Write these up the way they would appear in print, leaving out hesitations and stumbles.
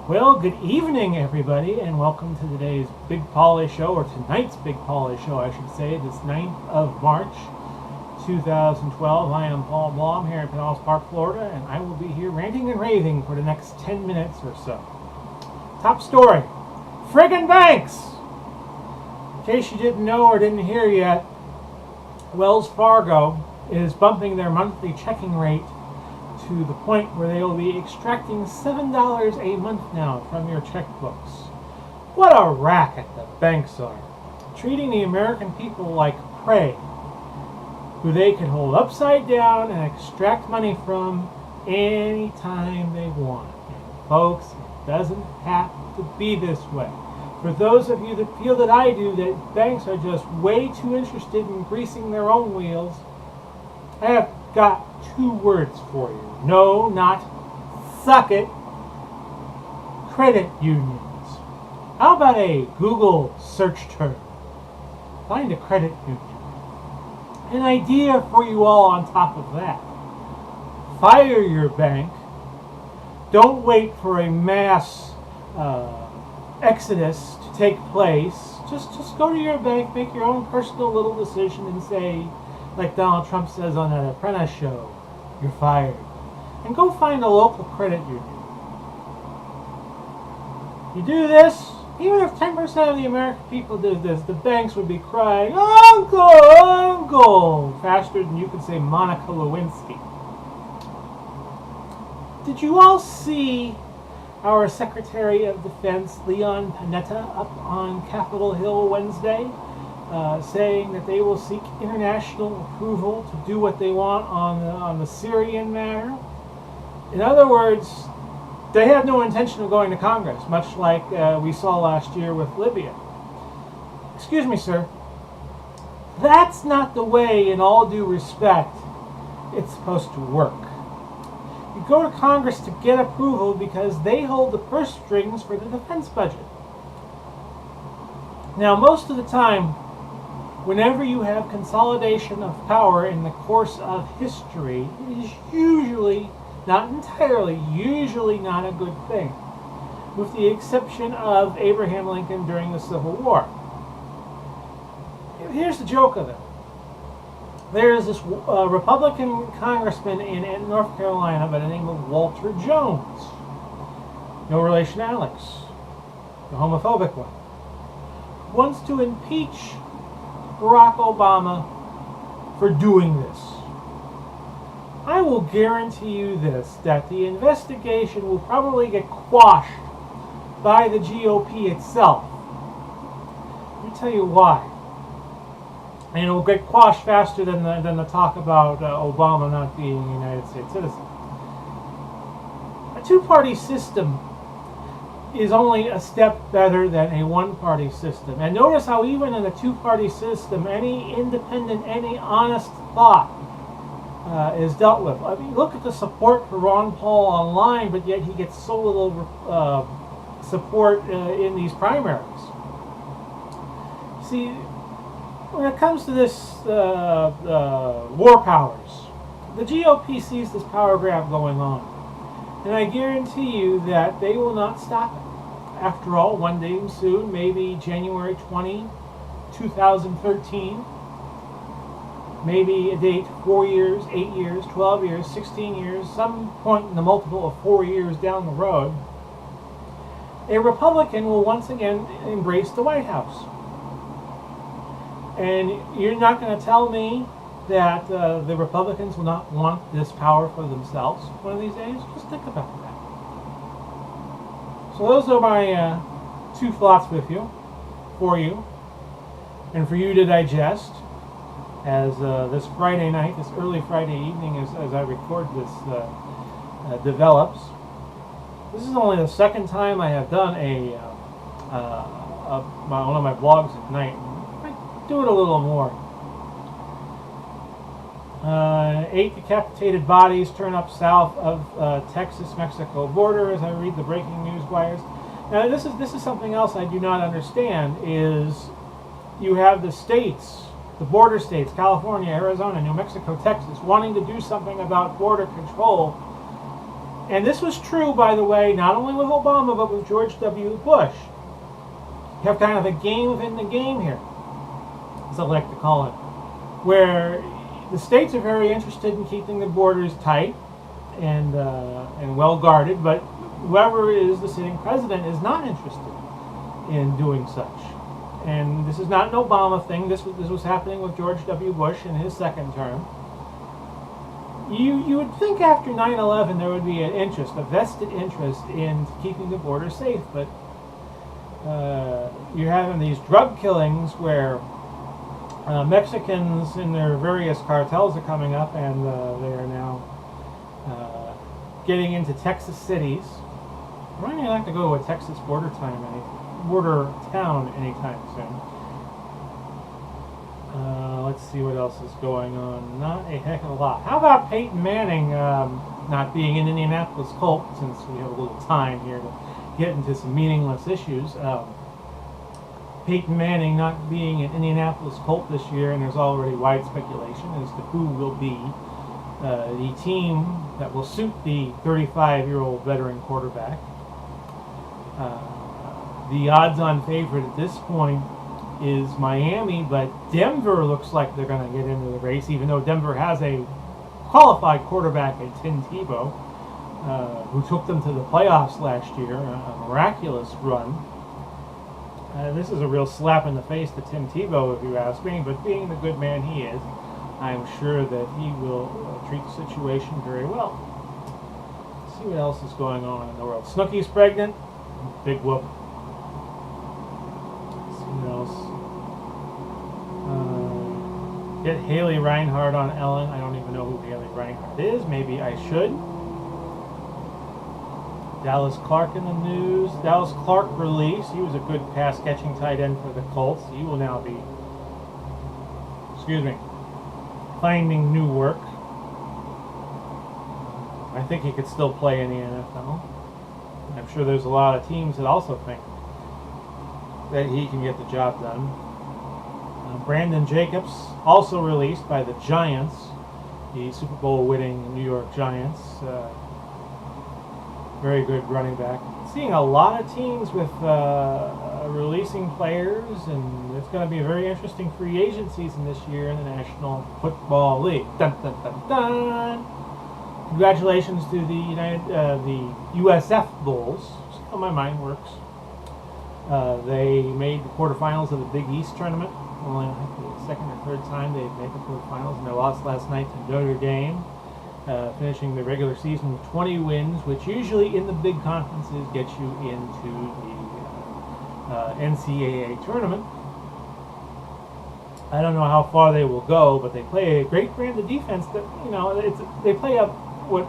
Well, good evening, everybody, and welcome to today's Big Pauly Show, or tonight's Big Pauly Show, I should say, this 9th of March, 2012. I am Paul Blom here in Pinellas Park, Florida, and I will be here ranting and raving for the next 10 minutes or so. Top story, friggin' banks! In case you didn't know or didn't hear yet, Wells Fargo is bumping their monthly checking rate to the point where they will be extracting $7 a month now from your checkbooks. What a racket the banks are. Treating the American people like prey, who they can hold upside down and extract money from anytime they want. And folks, it doesn't have to be this way. For those of you that feel that I do, that banks are just way too interested in greasing their own wheels, I have got two words for you. No, not suck it. Credit unions. How about a Google search term? Find a credit union. An idea for you all on top of that. Fire your bank. Don't wait for a mass exodus to take place. Just go to your bank, make your own personal little decision and say, like Donald Trump says on that Apprentice show, you're fired. And go find a local credit union. You do this, even if 10% of the American people did this, the banks would be crying, Uncle, Uncle, faster than you could say Monica Lewinsky. Did you all see our Secretary of Defense, Leon Panetta, up on Capitol Hill Wednesday, saying that they will seek international approval to do what they want on the Syrian matter? In other words, they have no intention of going to Congress, much like we saw last year with Libya. Excuse me, sir. That's not the way, in all due respect, it's supposed to work. You go to Congress to get approval because they hold the purse strings for the defense budget. Now, most of the time, whenever you have consolidation of power in the course of history, it is usually, not entirely, usually not a good thing, with the exception of Abraham Lincoln during the Civil War. Here's the joke of it. There is this Republican congressman in North Carolina by the name of Walter Jones. No relation to Alex, the homophobic one. Wants to impeach Barack Obama for doing this. I will guarantee you this, that the investigation will probably get quashed by the GOP itself. Let me tell you why. And it will get quashed faster than the talk about Obama not being a United States citizen. A two-party system is only a step better than a one-party system. And notice how even in a two-party system, any independent, any honest thought is dealt with. I mean, look at the support for Ron Paul online, but yet he gets so little support in these primaries. See, when it comes to this war powers, the GOP sees this power grab going on. And I guarantee you that they will not stop it. After all, one day soon, maybe January 20, 2013, maybe a date 4 years, 8 years, 12 years, 16 years, some point in the multiple of 4 years down the road, a Republican will once again embrace the White House. And you're not going to tell me that the Republicans will not want this power for themselves one of these days? Just think about that. So those are my two thoughts with you, for you, and for you to digest as this Friday night, this early Friday evening as I record this develops. This is only the second time I have done one of my blogs at night. Do it a little more. 8 decapitated bodies turn up south of Texas-Mexico border as I read the breaking news wires. Now this is something else I do not understand, is you have the states, the border states, California, Arizona, New Mexico, Texas, wanting to do something about border control, And this was true, by the way, not only with Obama, but with George W. Bush. You have kind of a game within the game here, as I like to call it, where the states are very interested in keeping the borders tight and well guarded, but whoever is the sitting president is not interested in doing such. And this is not an Obama thing. This was happening with George W. Bush in his second term. You would think after 9/11 there would be an interest, a vested interest in keeping the border safe, but you're having these drug killings where Mexicans in their various cartels are coming up, and they are now getting into Texas cities. I wouldn't like to go to a Texas border town anytime soon. Let's see what else is going on. Not a heck of a lot. How about Peyton Manning not being an Indianapolis Colt, since we have a little time here to get into some meaningless issues. Peyton Manning not being an Indianapolis Colt this year, and there's already wide speculation as to who will be the team that will suit the 35-year-old veteran quarterback. The odds-on favorite at this point is Miami, but Denver looks like they're going to get into the race, even though Denver has a qualified quarterback in Tim Tebow, who took them to the playoffs last year, a miraculous run. This is a real slap in the face to Tim Tebow, if you ask me, but being the good man he is, I'm sure that he will treat the situation very well. Let's see what else is going on in the world. Snooki's pregnant. Big whoop. Let's see what else. Get Haley Reinhart on Ellen. I don't even know who Haley Reinhart is. Maybe I should. Dallas Clark in the news. Dallas Clark released. He was a good pass-catching tight end for the Colts. He will now be, finding new work. I think he could still play in the NFL. I'm sure there's a lot of teams that also think that he can get the job done. Brandon Jacobs, also released by the Giants, the Super Bowl winning New York Giants. Very good running back. Seeing a lot of teams with releasing players, and it's going to be a very interesting free agent season this year in the National Football League. Dun, dun, dun, dun. Congratulations to the USF Bulls. See how my mind works. They made the quarterfinals of the Big East tournament. Only the second or third time they've made the quarterfinals, and they lost last night to Notre Dame, finishing the regular season with 20 wins, which usually in the big conferences gets you into the NCAA tournament. I don't know how far they will go, but they play a great brand of defense. That they play what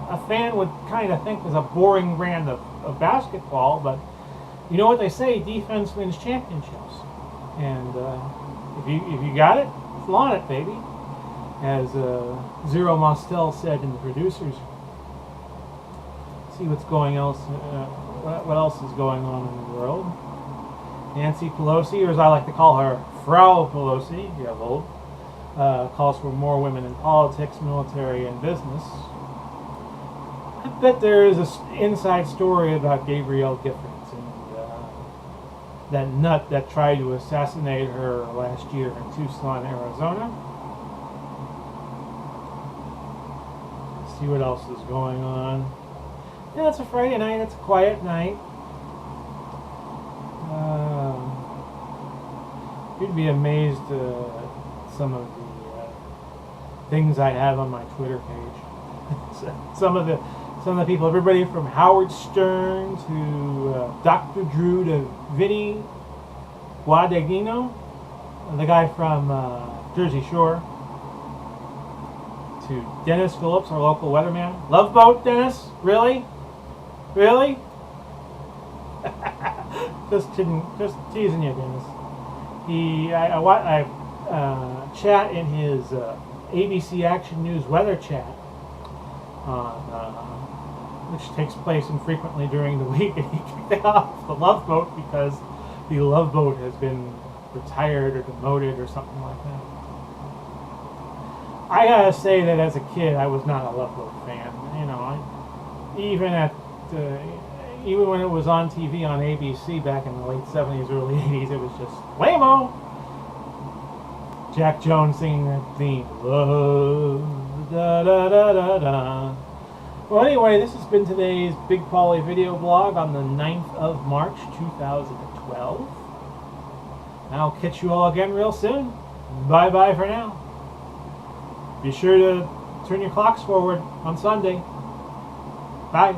a fan would kind of think is a boring brand of basketball, but you know what they say: defense wins championships. And if you got it, flaunt it, baby. As Zero Mostel said in the producers. See what's going else. What else is going on in the world? Nancy Pelosi, or as I like to call her, Frau Pelosi, you have old, calls for more women in politics, military, and business. I bet there is an inside story about Gabrielle Giffords and that nut that tried to assassinate her last year in Tucson, Arizona. Let's see what else is going on. Yeah, it's a Friday night. It's a quiet night. You'd be amazed at some of the things I have on my Twitter page. some of the people, everybody from Howard Stern to Dr. Drew to Vinny Guadagnino, the guy from Jersey Shore, to Dennis Phillips, our local weatherman. Love Boat, Dennis? Really? Really? Just kidding. Just teasing you, Dennis. I chat in his ABC Action News weather chat, which takes place infrequently during the week, and he kicked off the Love Boat because the Love Boat has been retired or demoted or something like that. I gotta say that as a kid, I was not a Love Boat fan. even at even when it was on TV on ABC back in the late 70s, early 80s, it was just lame-o. Jack Jones singing that theme. Da, da, da, da, da. Well, anyway, this has been today's Big Pauly video blog on the 9th of March, 2012. I'll catch you all again real soon. Bye-bye for now. Be sure to turn your clocks forward on Sunday. Bye.